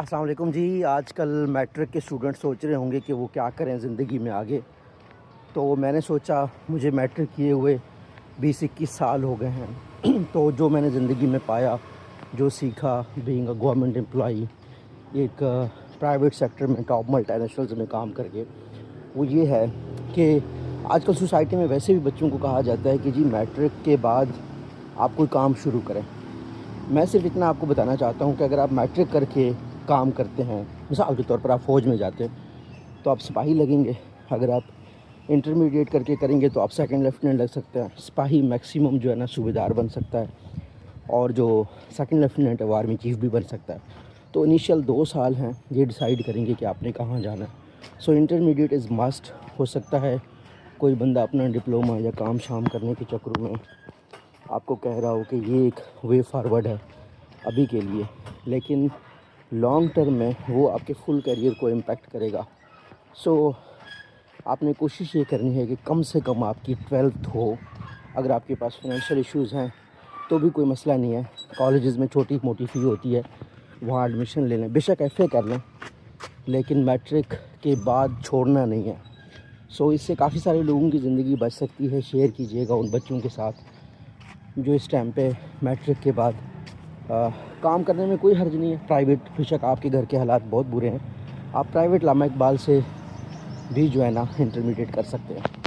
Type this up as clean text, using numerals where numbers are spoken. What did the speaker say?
अस्सलाम वालेकुम जी। आजकल मैट्रिक के स्टूडेंट सोच रहे होंगे कि वो क्या करें ज़िंदगी में आगे। तो मैंने सोचा मुझे मैट्रिक किए हुए 20-21 साल हो गए हैं तो जो मैंने ज़िंदगी में पाया, जो सीखा बीइंग अ गवर्नमेंट एम्प्लॉई, एक प्राइवेट सेक्टर में टॉप मल्टीनेशनल्स में काम करके, वो ये है कि आजकल सोसाइटी में वैसे भी बच्चों को कहा जाता है कि जी मैट्रिक के बाद आप कोई काम शुरू करें। मैं सिर्फ इतना आपको बताना चाहता हूँ कि अगर आप मैट्रिक करके काम करते हैं, मिसाल के तौर पर आप फ़ौज में जाते हैं तो आप सिपाही लगेंगे। अगर आप इंटरमीडिएट करके करेंगे तो आप सेकंड लेफ्टिनेंट लग सकते हैं। सिपाही मैक्सिमम जो है ना सूबेदार बन सकता है, और जो सेकंड लेफ्टिनेंट है वो आर्मी चीफ़ भी बन सकता है। तो इनिशियल 2 साल हैं, ये डिसाइड करेंगे कि आपने कहाँ जाना है। सो इंटरमीडिएट इज़ मस्ट। हो सकता है कोई बंदा अपना डिप्लोमा या काम शाम करने के चक्करों में आपको कह रहा हो कि ये एक वे फॉरवर्ड है अभी के लिए, लेकिन लॉन्ग टर्म में वो आपके फुल करियर को इम्पैक्ट करेगा। सो आपने कोशिश ये करनी है कि कम से कम आपकी 12th हो। अगर आपके पास फाइनेंशियल इश्यूज़ हैं तो भी कोई मसला नहीं है, कॉलेजेस में छोटी मोटी फ़ी होती है, वहाँ एडमिशन ले लें, बेशक एफ़ए कर लें, लेकिन मैट्रिक के बाद छोड़ना नहीं है। सो इससे काफ़ी सारे लोगों की ज़िंदगी बच सकती है। शेयर कीजिएगा उन बच्चों के साथ जो इस टाइम पे मैट्रिक के बाद काम करने में कोई हर्ज नहीं है। प्राइवेट, बेशक आपके घर के हालात बहुत बुरे हैं, आप प्राइवेट लामा इकबाल से भी जो है ना इंटरमीडिएट कर सकते हैं।